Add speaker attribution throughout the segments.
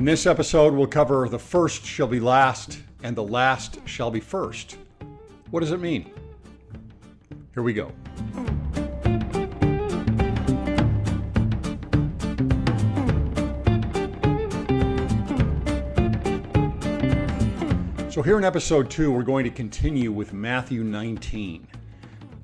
Speaker 1: this episode, we'll cover the first shall be last and the last shall be first. What does it mean? Here we go. So here in episode 2, we're going to continue with Matthew 19.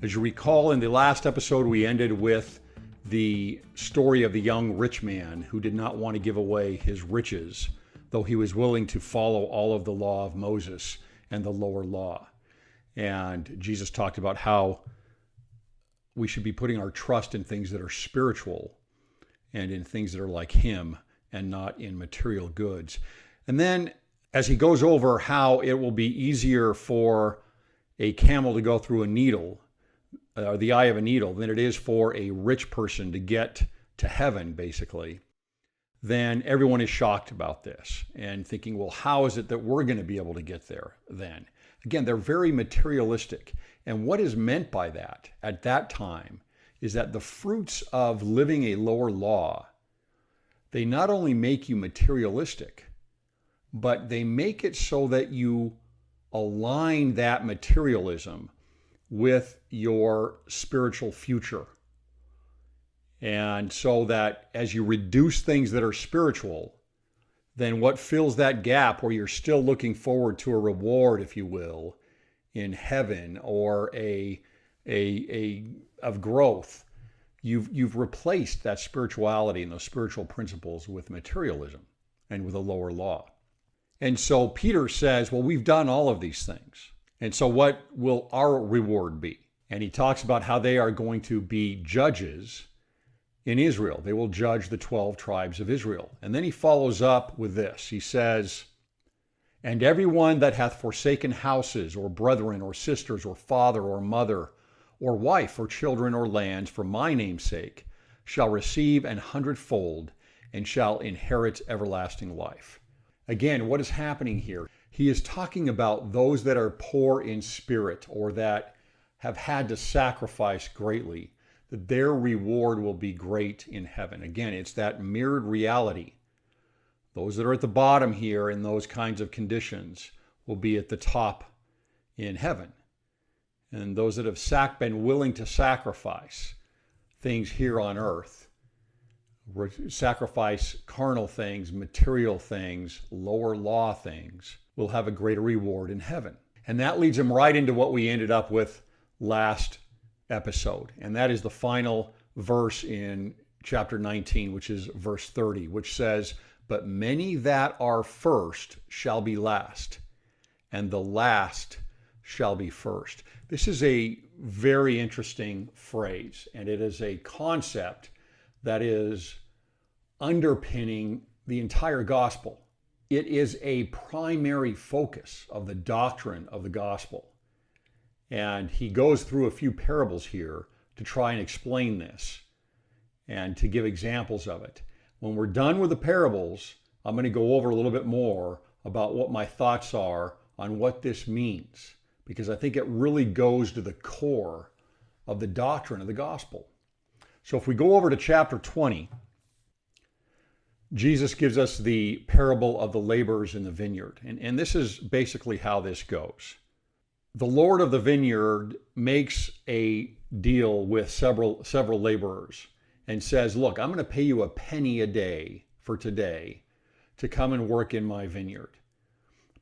Speaker 1: As you recall, in the last episode, we ended with the story of the young rich man who did not want to give away his riches, though he was willing to follow all of the law of Moses and the lower law. And Jesus talked about how we should be putting our trust in things that are spiritual and in things that are like him and not in material goods. And then as he goes over how it will be easier for a camel to go through a needle, the eye of a needle, than it is for a rich person to get to heaven, basically, then everyone is shocked about this and thinking, well, how is it that we're going to be able to get there then? Again, they're very materialistic. And what is meant by that at that time is that the fruits of living a lower law, they not only make you materialistic, but they make it so that you align that materialism with your spiritual future. And so that as you reduce things that are spiritual, then what fills that gap where you're still looking forward to a reward, if you will, in heaven or of growth, you've replaced that spirituality and those spiritual principles with materialism and with a lower law. And so Peter says, well, we've done all of these things. And so what will our reward be? And he talks about how they are going to be judges in Israel. They will judge the 12 tribes of Israel. And then he follows up with this. He says, and everyone that hath forsaken houses or brethren or sisters or father or mother or wife or children or lands for my name's sake shall receive 100-fold and shall inherit everlasting life. Again, what is happening here? He is talking about those that are poor in spirit or that have had to sacrifice greatly, that their reward will be great in heaven. Again, it's that mirrored reality. Those that are at the bottom here in those kinds of conditions will be at the top in heaven. And those that have been willing to sacrifice things here on earth, sacrifice carnal things, material things, lower law things, will have a greater reward in heaven. And that leads him right into what we ended up with last episode. And that is the final verse in chapter 19, which is verse 30, which says, but many that are first shall be last, and the last shall be first. This is a very interesting phrase, and it is a concept that is underpinning the entire gospel. It is a primary focus of the doctrine of the gospel. And he goes through a few parables here to try and explain this and to give examples of it. When we're done with the parables, I'm going to go over a little bit more about what my thoughts are on what this means, because I think it really goes to the core of the doctrine of the gospel. So if we go over to chapter 20, Jesus gives us the parable of the laborers in the vineyard. And this is basically how this goes. The Lord of the vineyard makes a deal with several laborers and says, look, I'm going to pay you a penny a day for today to come and work in my vineyard.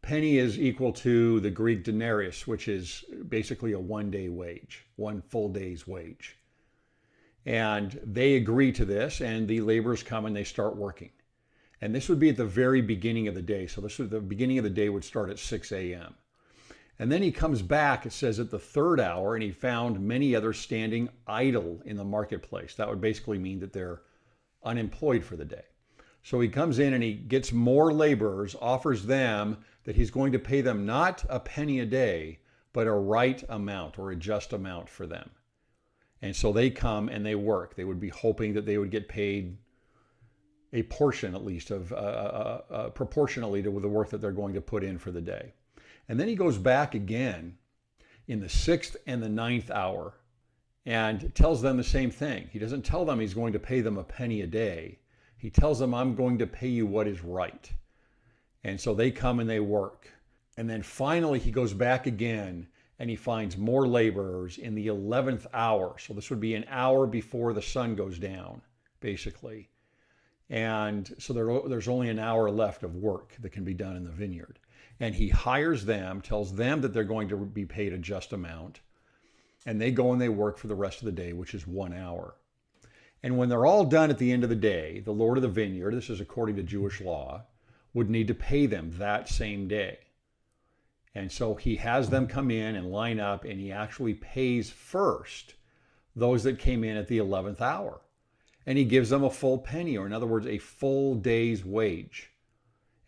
Speaker 1: Penny is equal to the Greek denarius, which is basically a one-day wage, one full day's wage. And they agree to this, and the laborers come and they start working. And this would be at the very beginning of the day. So the beginning of the day would start at 6 a.m. And then he comes back, it says, at the third hour, and he found many others standing idle in the marketplace. That would basically mean that they're unemployed for the day. So he comes in and he gets more laborers, offers them that he's going to pay them not a penny a day, but a right amount or a just amount for them. And so they come and they work. They would be hoping that they would get paid a portion, at least, of proportionally to the work that they're going to put in for the day. And then he goes back again in the 6th and the 9th hour and tells them the same thing. He doesn't tell them he's going to pay them a penny a day. He tells them, I'm going to pay you what is right. And so they come and they work. And then finally he goes back again and he finds more laborers in the 11th hour. So this would be an hour before the sun goes down, basically. And so there's only an hour left of work that can be done in the vineyard. And he hires them, tells them that they're going to be paid a just amount. And they go and they work for the rest of the day, which is 1 hour. And when they're all done at the end of the day, the Lord of the vineyard, this is according to Jewish law, would need to pay them that same day. And so he has them come in and line up, and he actually pays first those that came in at the 11th hour. And he gives them a full penny, or in other words, a full day's wage.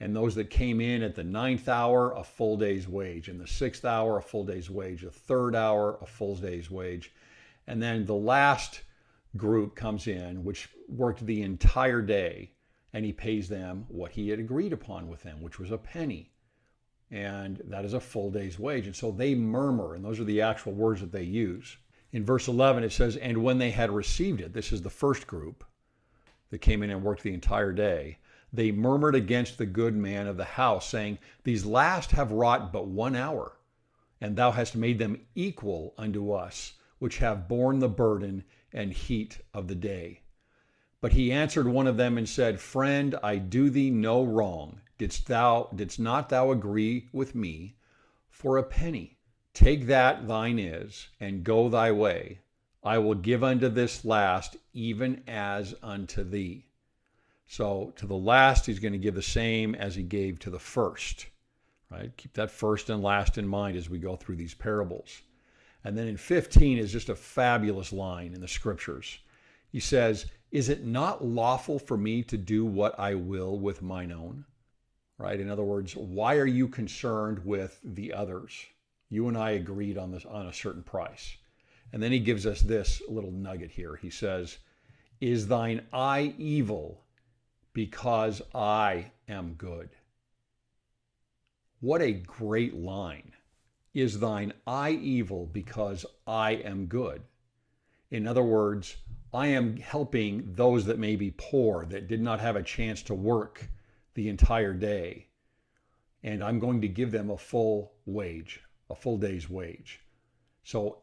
Speaker 1: And those that came in at the 9th hour, a full day's wage. In the 6th hour, a full day's wage. The 3rd hour, a full day's wage. And then the last group comes in, which worked the entire day, and he pays them what he had agreed upon with them, which was a penny. And that is a full day's wage. And so they murmur, and those are the actual words that they use. In verse 11, it says, and when they had received it, this is the first group that came in and worked the entire day, they murmured against the good man of the house, saying, these last have wrought but 1 hour, and thou hast made them equal unto us, which have borne the burden and heat of the day. But he answered one of them and said, friend, I do thee no wrong. Didst not thou agree with me for a penny? Take that thine is, and go thy way. I will give unto this last even as unto thee. So to the last, he's going to give the same as he gave to the first. Right? Keep that first and last in mind as we go through these parables. And then in 15 is just a fabulous line in the scriptures. He says, is it not lawful for me to do what I will with mine own? Right? In other words, why are you concerned with the others? You and I agreed on this, on a certain price. And then he gives us this little nugget here. He says, is thine eye evil because I am good? What a great line. Is thine eye evil because I am good? In other words, I am helping those that may be poor, that did not have a chance to work the entire day. And I'm going to give them a full wage, a full day's wage. So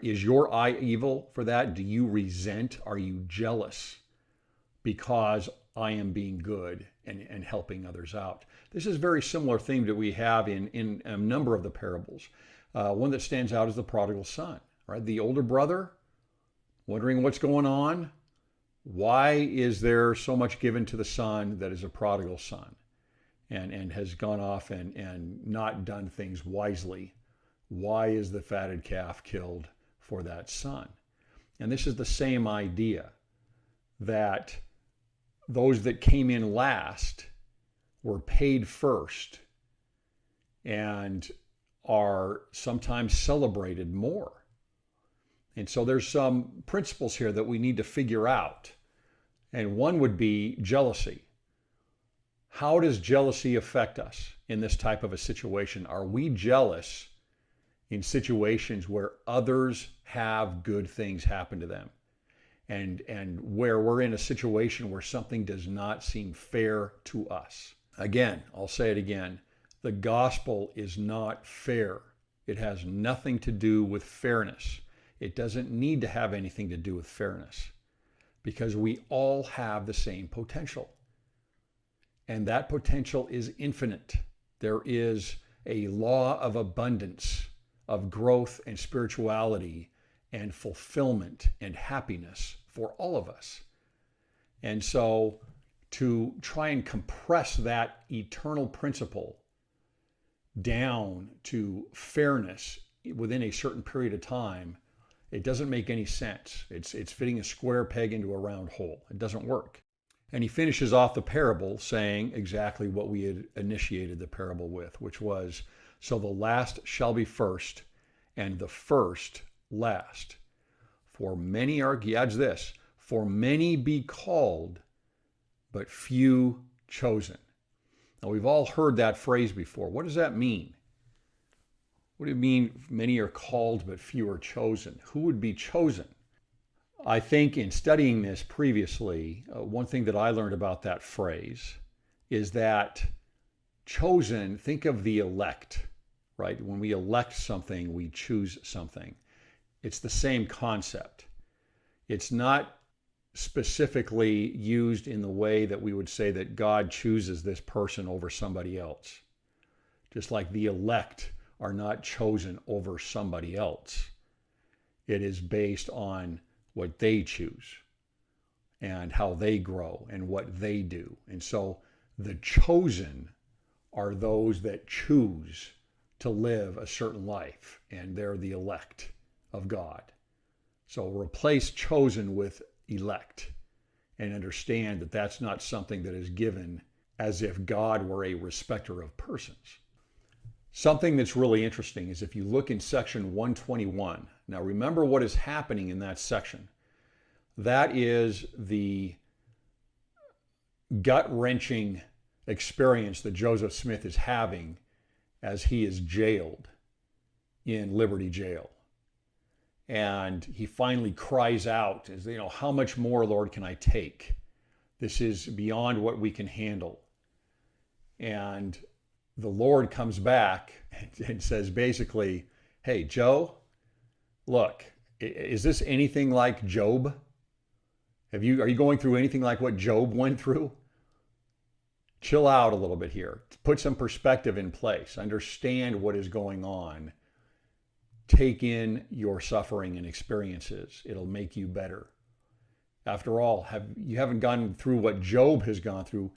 Speaker 1: is your eye evil for that? Do you resent? Are you jealous because I am being good and helping others out? This is a very similar theme that we have in a number of the parables. One that stands out is the prodigal son, right? The older brother, wondering what's going on. Why is there so much given to the son that is a prodigal son and has gone off and not done things wisely? Why is the fatted calf killed for that son? And this is the same idea, that those that came in last were paid first and are sometimes celebrated more. And so there's some principles here that we need to figure out. And one would be jealousy. How does jealousy affect us in this type of a situation? Are we jealous in situations where others have good things happen to them? And where we're in a situation where something does not seem fair to us. Again, I'll say it again. The gospel is not fair. It has nothing to do with fairness. It doesn't need to have anything to do with fairness, because we all have the same potential. And that potential is infinite. There is a law of abundance, of growth and spirituality and fulfillment and happiness for all of us. And so to try and compress that eternal principle down to fairness within a certain period of time, it doesn't make any sense. It's fitting a square peg into a round hole. It doesn't work. And he finishes off the parable saying exactly what we had initiated the parable with, which was, so the last shall be first, and the first last. For many are, he adds this, for many be called, but few chosen. Now we've all heard that phrase before. What does that mean? What do you mean many are called, but few are chosen? Who would be chosen? I think in studying this previously, one thing that I learned about that phrase is that chosen, think of the elect, right? When we elect something, we choose something. It's the same concept. It's not specifically used in the way that we would say that God chooses this person over somebody else. Just like the elect are not chosen over somebody else. It is based on what they choose and how they grow and what they do. And so the chosen are those that choose to live a certain life, and they're the elect of God. So replace chosen with elect and understand that that's not something that is given as if God were a respecter of persons. Something that's really interesting is if you look in section 121, now remember what is happening in that section. That is the gut-wrenching experience that Joseph Smith is having as he is jailed in Liberty Jail. And he finally cries out, how much more, Lord, can I take? This is beyond what we can handle. And the Lord comes back and says basically, hey, Joe, look, is this anything like Job? Are you going through anything like what Job went through? Chill out a little bit here. Put some perspective in place. Understand what is going on. Take in your suffering and experiences. It'll make you better. After all, you haven't gone through what Job has gone through.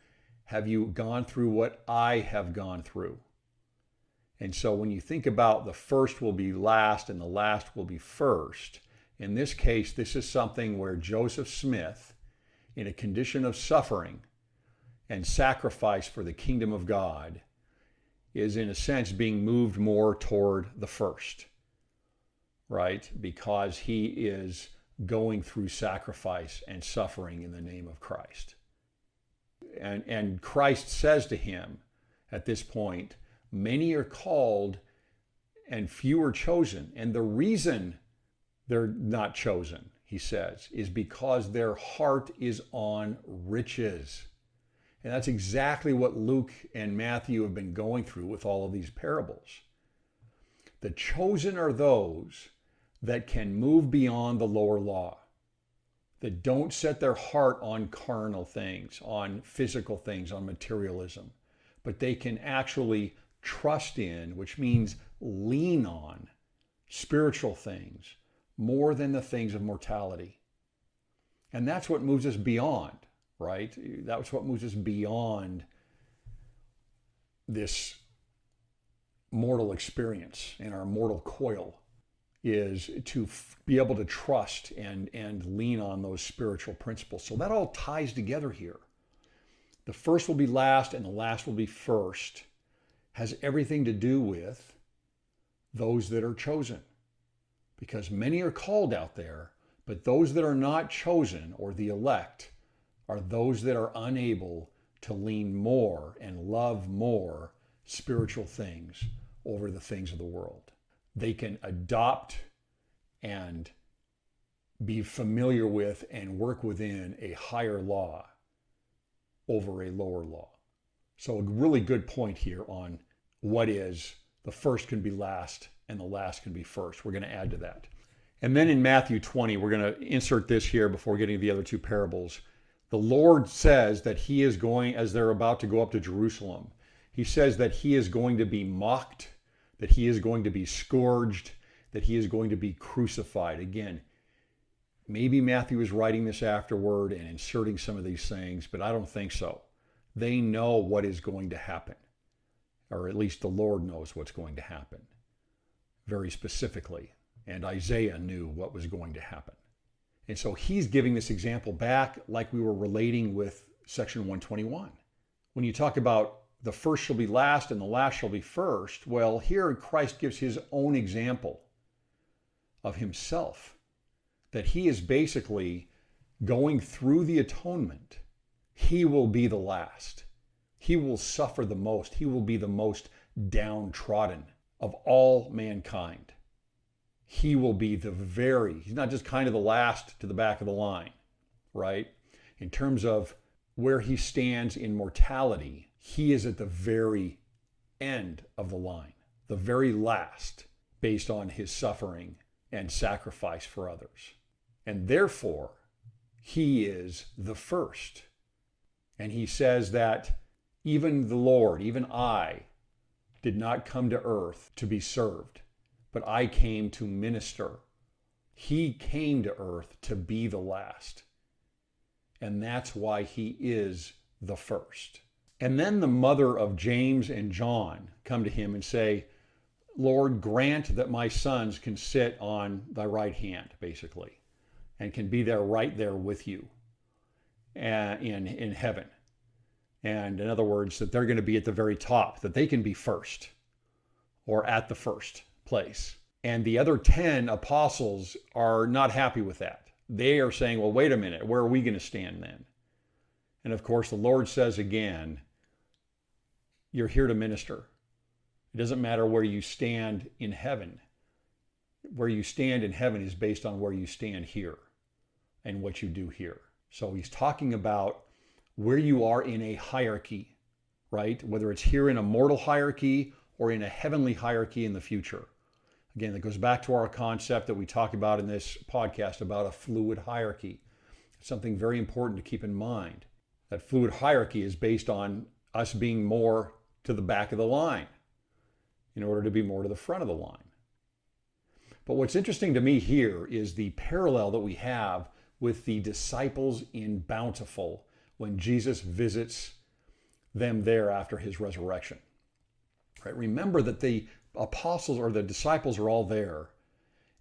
Speaker 1: Have you gone through what I have gone through? And so when you think about the first will be last and the last will be first, in this case, this is something where Joseph Smith, in a condition of suffering and sacrifice for the kingdom of God, is in a sense being moved more toward the first, right? Because he is going through sacrifice and suffering in the name of Christ. And Christ says to him at this point, many are called and few are chosen. And the reason they're not chosen, he says, is because their heart is on riches. And that's exactly what Luke and Matthew have been going through with all of these parables. The chosen are those that can move beyond the lower law, that don't set their heart on carnal things, on physical things, on materialism, but they can actually trust in, which means lean on, spiritual things more than the things of mortality. And that's what moves us beyond, right? That's what moves us beyond this mortal experience and our mortal coil, is to be able to trust and lean on those spiritual principles. So that all ties together here. The first will be last and the last will be first has everything to do with those that are chosen. Because many are called out there, but those that are not chosen or the elect are those that are unable to lean more and love more spiritual things over the things of the world. They can adopt and be familiar with and work within a higher law over a lower law. So a really good point here on what is the first can be last and the last can be first. We're going to add to that. And then in Matthew 20, we're going to insert this here before getting to the other two parables. The Lord says that he is going, as they're about to go up to Jerusalem, he says that he is going to be mocked, that he is going to be scourged, that he is going to be crucified. Again, maybe Matthew is writing this afterward and inserting some of these things, but I don't think so. They know what is going to happen, or at least the Lord knows what's going to happen very specifically. And Isaiah knew what was going to happen. And so he's giving this example back like we were relating with section 121. When you talk about the first shall be last and the last shall be first, well, here Christ gives his own example of himself, that he is basically going through the atonement. He will be the last. He will suffer the most. He will be the most downtrodden of all mankind. He will be he's not just kind of the last to the back of the line, right? In terms of where he stands in mortality, he is at the very end of the line, the very last, based on his suffering and sacrifice for others. And therefore, he is the first. And he says that even the Lord, even I, did not come to earth to be served, but I came to minister. He came to earth to be the last. And that's why he is the first. And then the mother of James and John come to him and say, Lord, grant that my sons can sit on thy right hand, basically, and can be there right there with you in heaven. And in other words, that they're going to be at the very top, that they can be first or at the first place. And the other 10 apostles are not happy with that. They are saying, well, wait a minute, where are we going to stand then? And of course, the Lord says again, you're here to minister. It doesn't matter where you stand in heaven. Where you stand in heaven is based on where you stand here and what you do here. So he's talking about where you are in a hierarchy, right? Whether it's here in a mortal hierarchy or in a heavenly hierarchy in the future. Again, that goes back to our concept that we talk about in this podcast about a fluid hierarchy. It's something very important to keep in mind. That fluid hierarchy is based on us being more to the back of the line in order to be more to the front of the line. But what's interesting to me here is the parallel that we have with the disciples in Bountiful when Jesus visits them there after his resurrection. Right? Remember that the apostles or the disciples are all there,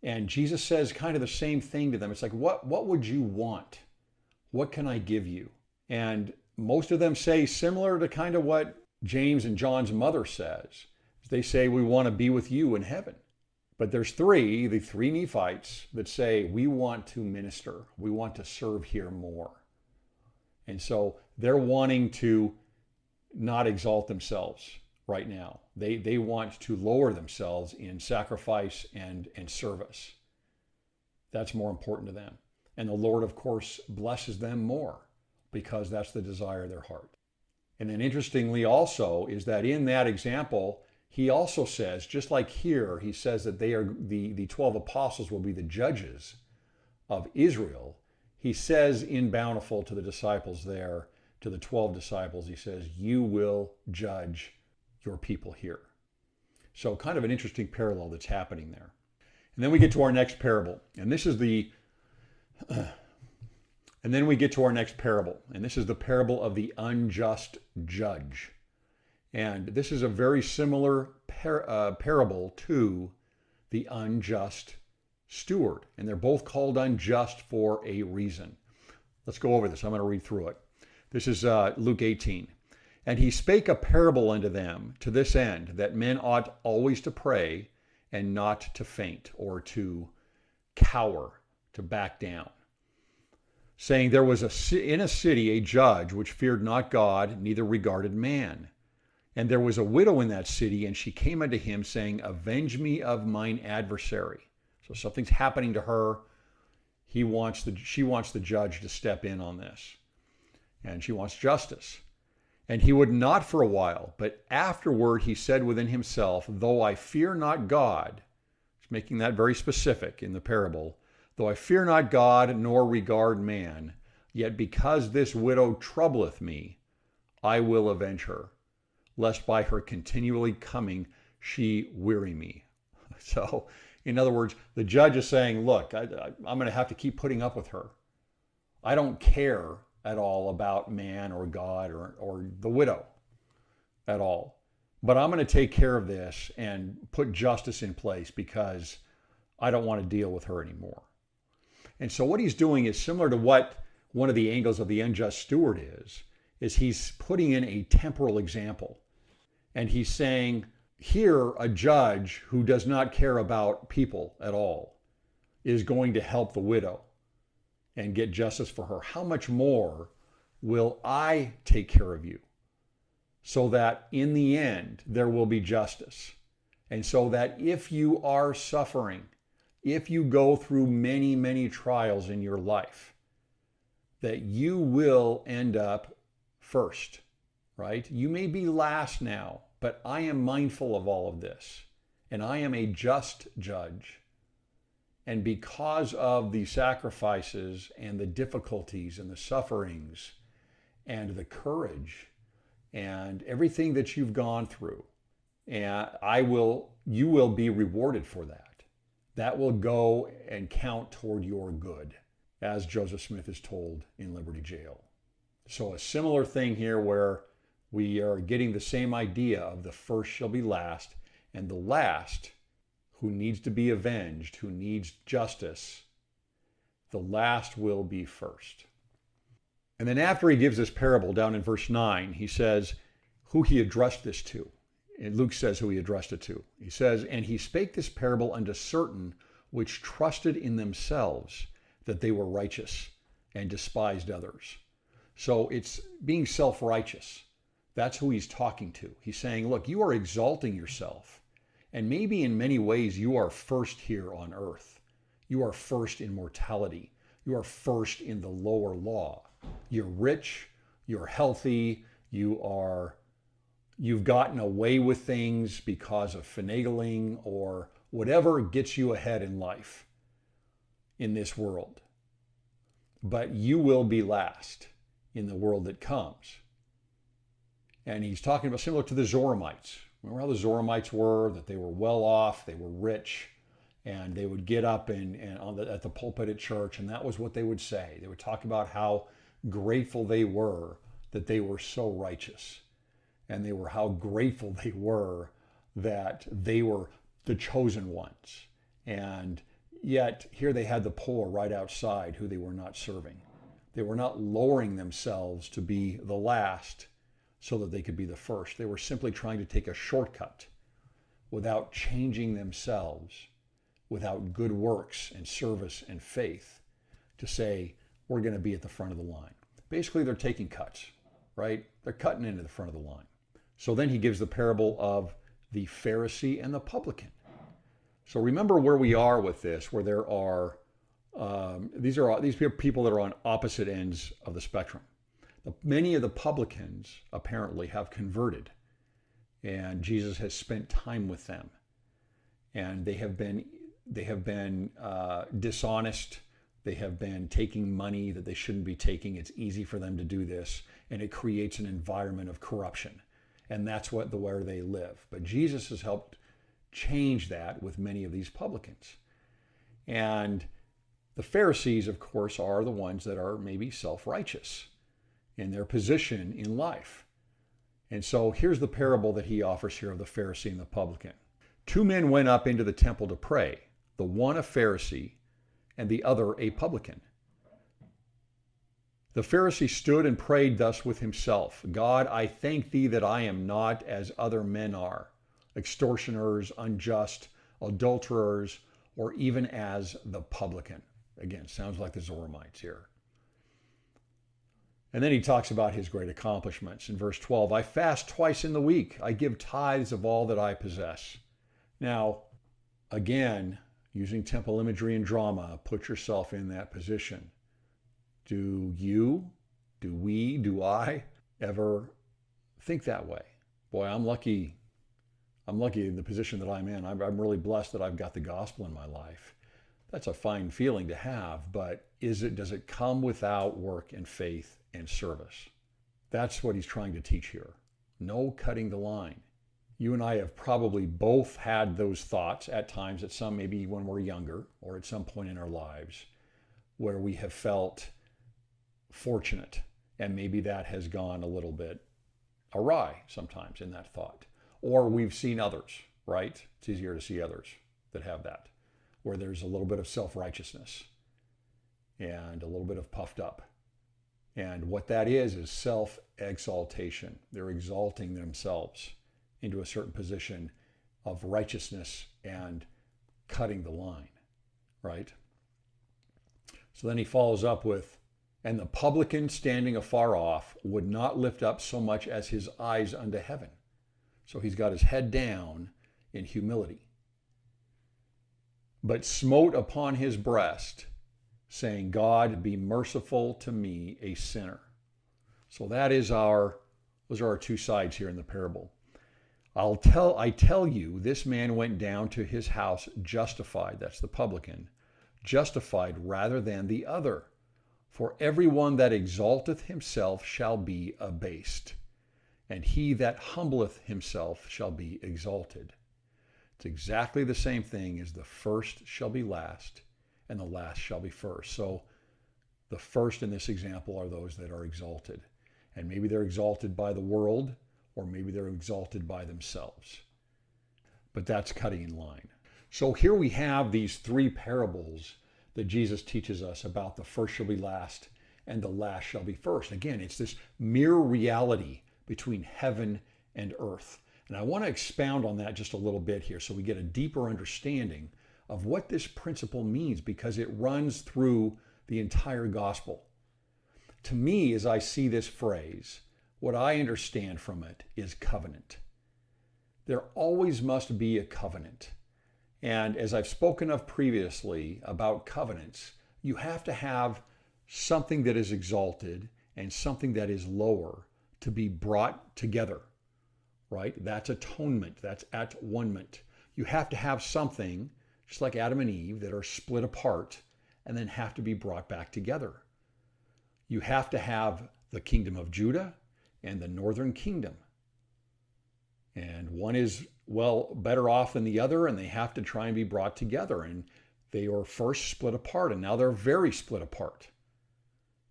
Speaker 1: and Jesus says kind of the same thing to them. It's like, what would you want? What can I give you? And most of them say similar to kind of what James and John's mother says. They say, we want to be with you in heaven. But there's the three Nephites that say, we want to minister. We want to serve here more. And so they're wanting to not exalt themselves right now. They want to lower themselves in sacrifice and service. That's more important to them. And the Lord, of course, blesses them more because that's the desire of their heart. And then interestingly also is that in that example, he also says, just like here, he says that they are the 12 apostles will be the judges of Israel. He says in Bountiful to the disciples there, to the 12 disciples, he says, you will judge your people here. So kind of an interesting parallel that's happening there. And then we get to our next parable. And this is the parable of the unjust judge. And this is a very similar parable to the unjust steward. And they're both called unjust for a reason. Let's go over this. I'm going to read through it. This is Luke 18. And he spake a parable unto them to this end, that men ought always to pray and not to faint or to cower, to back down. Saying, there was in a city a judge which feared not God, neither regarded man. And there was a widow in that city, and she came unto him, saying, avenge me of mine adversary. So something's happening to her. She wants the judge to step in on this. And she wants justice. And he would not for a while, but afterward he said within himself, though I fear not God, he's making that very specific in the parable, though I fear not God nor regard man, yet because this widow troubleth me, I will avenge her, lest by her continually coming she weary me. So, in other words, the judge is saying, look, I'm going to have to keep putting up with her. I don't care at all about man or God or the widow at all. But I'm going to take care of this and put justice in place because I don't want to deal with her anymore. And so what he's doing is similar to what one of the angles of the unjust steward is he's putting in a temporal example. And he's saying, here, a judge who does not care about people at all is going to help the widow and get justice for her. How much more will I take care of you so that in the end there will be justice? And so that if you are suffering, if you go through many, many trials in your life, that you will end up first, right? You may be last now But I am mindful of all of this, and I am a just judge. And because of the sacrifices and the difficulties and the sufferings and the courage and everything that you've gone through, and you will be rewarded for that. That will go and count toward your good, as Joseph Smith is told in Liberty Jail. So a similar thing here where we are getting the same idea of the first shall be last, and the last, who needs to be avenged, who needs justice, the last will be first. And then after he gives this parable down in verse 9, he says who he addressed this to. And Luke says who he addressed it to. He says, and he spake this parable unto certain which trusted in themselves that they were righteous and despised others. So it's being self-righteous. That's who he's talking to. He's saying, look, you are exalting yourself. And maybe in many ways you are first here on earth. You are first in mortality. You are first in the lower law. You're rich, you're healthy, you've gotten away with things because of finagling or whatever gets you ahead in life in this world. But you will be last in the world that comes. And he's talking about similar to the Zoramites. Remember how the Zoramites were, that they were well off, they were rich, and they would get up at the pulpit at church, and that was what they would say. They would talk about how grateful they were that they were so righteous, and how grateful they were that they were the chosen ones. And yet here they had the poor right outside who they were not serving. They were not lowering themselves to be the last so that they could be the first. They were simply trying to take a shortcut without changing themselves, without good works and service and faith, to say, we're going to be at the front of the line. Basically, they're taking cuts, right? They're cutting into the front of the line. So then he gives the parable of the Pharisee and the publican. So remember where we are with this, where there are, these are people that are on opposite ends of the spectrum. Many of the publicans apparently have converted, and Jesus has spent time with them, and they have been dishonest. They have been taking money that they shouldn't be taking. It's easy for them to do this, and it creates an environment of corruption, and that's where they live. But Jesus has helped change that with many of these publicans. And the Pharisees, of course, are the ones that are maybe self-righteous in their position in life. And so here's the parable that he offers here of the Pharisee and the publican. Two men went up into the temple to pray, the one a Pharisee and the other a publican. The Pharisee stood and prayed thus with himself, God, I thank thee that I am not as other men are, extortioners, unjust, adulterers, or even as the publican. Again, sounds like the Zoramites here. And then he talks about his great accomplishments. In verse 12, I fast twice in the week. I give tithes of all that I possess. Now, again, using temple imagery and drama, put yourself in that position. Do you, do we, do I ever think that way? Boy, I'm lucky in the position that I'm in. I'm really blessed that I've got the gospel in my life. That's a fine feeling to have, but does it come without work and faith and service? That's what he's trying to teach here. No cutting the line. You and I have probably both had those thoughts at times, at some maybe when we're younger or at some point in our lives, where we have felt fortunate, and maybe that has gone a little bit awry sometimes in that thought. Or we've seen others, right? It's easier to see others that have that, where there's a little bit of self-righteousness and a little bit of puffed up. And what that is self-exaltation. They're exalting themselves into a certain position of righteousness and cutting the line, right? So then he follows up with, and the publican standing afar off would not lift up so much as his eyes unto heaven. So he's got his head down in humility, but smote upon his breast, saying, God, be merciful to me, a sinner. So those are our two sides here in the parable. I tell you, this man went down to his house justified, that's the publican, justified rather than the other. For everyone that exalteth himself shall be abased, and he that humbleth himself shall be exalted. It's exactly the same thing as the first shall be last, and the last shall be first. So the first in this example are those that are exalted. And maybe they're exalted by the world, or maybe they're exalted by themselves. But that's cutting in line. So here we have these three parables that Jesus teaches us about the first shall be last and the last shall be first. Again, it's this mirror reality between heaven and earth. And I want to expound on that just a little bit here so we get a deeper understanding of what this principle means, because it runs through the entire gospel. To me, as I see this phrase, what I understand from it is covenant. There always must be a covenant. And as I've spoken of previously about covenants, you have to have something that is exalted and something that is lower to be brought together, right? That's atonement. That's at-one-ment. You have to have something, just like Adam and Eve, that are split apart and then have to be brought back together. You have to have the kingdom of Judah and the northern kingdom. And one is, well, better off than the other, and they have to try and be brought together. And they were first split apart, and now they're very split apart.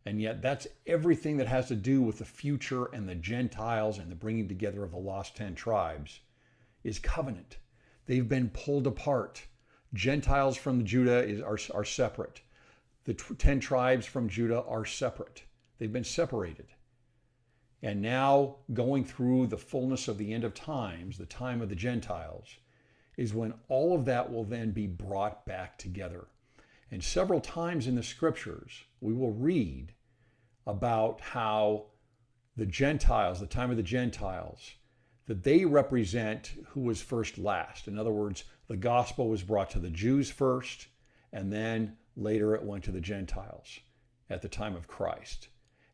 Speaker 1: And yet that's everything that has to do with the future and the Gentiles and the bringing together of the lost 10 tribes is covenant. They've been pulled apart. Gentiles from Judah are separate. The 10 tribes from Judah are separate. They've been separated. And now going through the fullness of the end of times, the time of the Gentiles, is when all of that will then be brought back together. And several times in the scriptures, we will read about how the Gentiles, the time of the Gentiles, that they represent who was first last. In other words, the gospel was brought to the Jews first, and then later it went to the Gentiles at the time of Christ.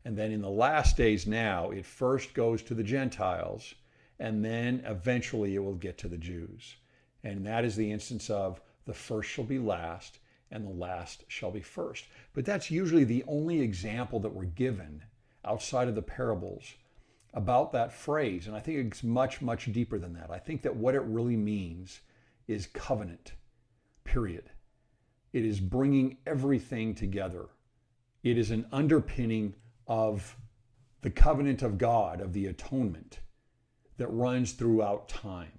Speaker 1: And then in the last days now, it first goes to the Gentiles, and then eventually it will get to the Jews. And that is the instance of the first shall be last, and the last shall be first. But that's usually the only example that we're given outside of the parables about that phrase. And I think it's much, much deeper than that. I think that what it really means is covenant, period. It is bringing everything together. It is an underpinning of the covenant of God, of the atonement that runs throughout time.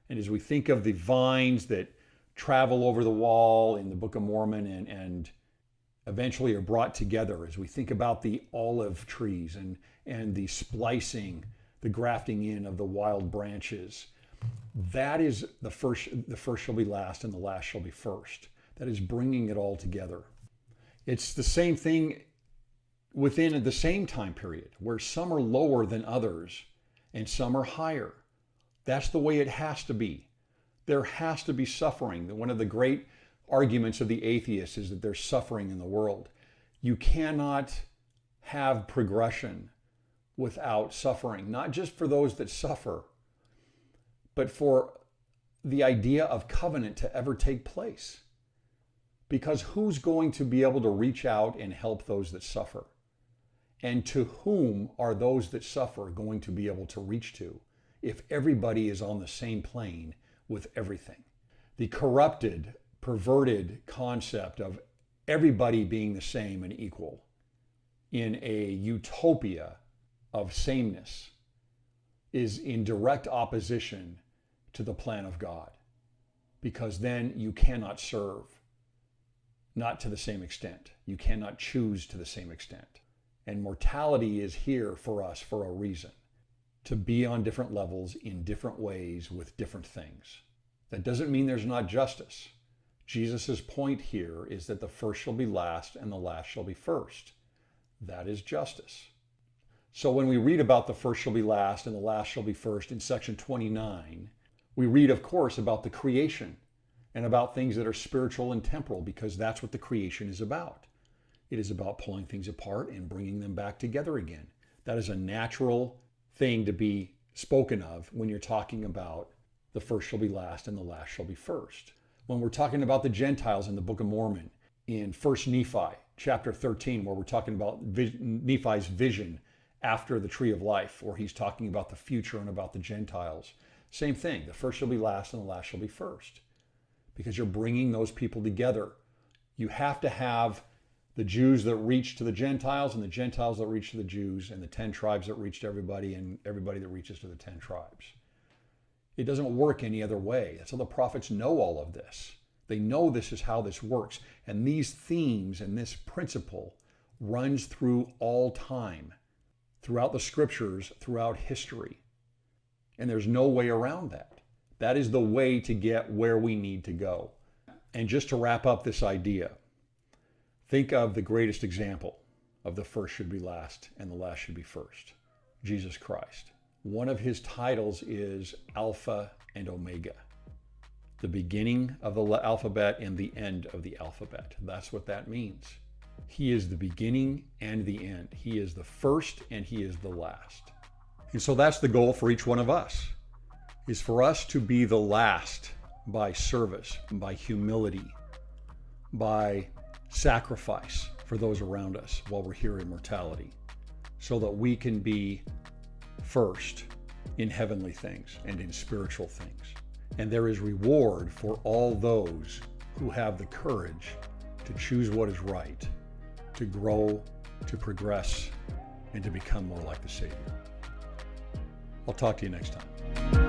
Speaker 1: And as we think of the vines that travel over the wall in the Book of Mormon and eventually are brought together, as we think about the olive trees and the splicing, the grafting in of the wild branches, that is the first shall be last and the last shall be first. That is bringing it all together. It's the same thing within the same time period, where some are lower than others and some are higher. That's the way it has to be. There has to be suffering. One of the great arguments of the atheists is that there's suffering in the world. You cannot have progression without suffering, not just for those that suffer, but for the idea of covenant to ever take place. Because who's going to be able to reach out and help those that suffer? And to whom are those that suffer going to be able to reach to if everybody is on the same plane with everything? The corrupted, perverted concept of everybody being the same and equal in a utopia of sameness is in direct opposition to the plan of God, because then you cannot serve, not to the same extent. You cannot choose to the same extent. And mortality is here for us for a reason, to be on different levels in different ways with different things. That doesn't mean there's not justice. Jesus' point here is that the first shall be last and the last shall be first. That is justice. So when we read about the first shall be last and the last shall be first in section 29, we read, of course, about the creation and about things that are spiritual and temporal, because that's what the creation is about. It is about pulling things apart and bringing them back together again. That is a natural thing to be spoken of when you're talking about the first shall be last and the last shall be first. When we're talking about the Gentiles in the Book of Mormon, in 1 Nephi chapter 13, where we're talking about Nephi's vision after the tree of life, where he's talking about the future and about the Gentiles. Same thing, the first shall be last and the last shall be first, because you're bringing those people together. You have to have the Jews that reach to the Gentiles and the Gentiles that reach to the Jews and the 10 tribes that reach to everybody and everybody that reaches to the 10 tribes. It doesn't work any other way. That's how the prophets know all of this. They know this is how this works. And these themes and this principle runs through all time, throughout the scriptures, throughout history. And there's no way around that. That is the way to get where we need to go. And just to wrap up this idea, think of the greatest example of the first should be last and the last should be first, Jesus Christ. One of his titles is Alpha and Omega, the beginning of the alphabet and the end of the alphabet. That's what that means. He is the beginning and the end. He is the first and he is the last. And so that's the goal for each one of us, is for us to be the last by service, by humility, by sacrifice for those around us while we're here in mortality, so that we can be first in heavenly things and in spiritual things. And there is reward for all those who have the courage to choose what is right, to grow, to progress, and to become more like the Savior. I'll talk to you next time.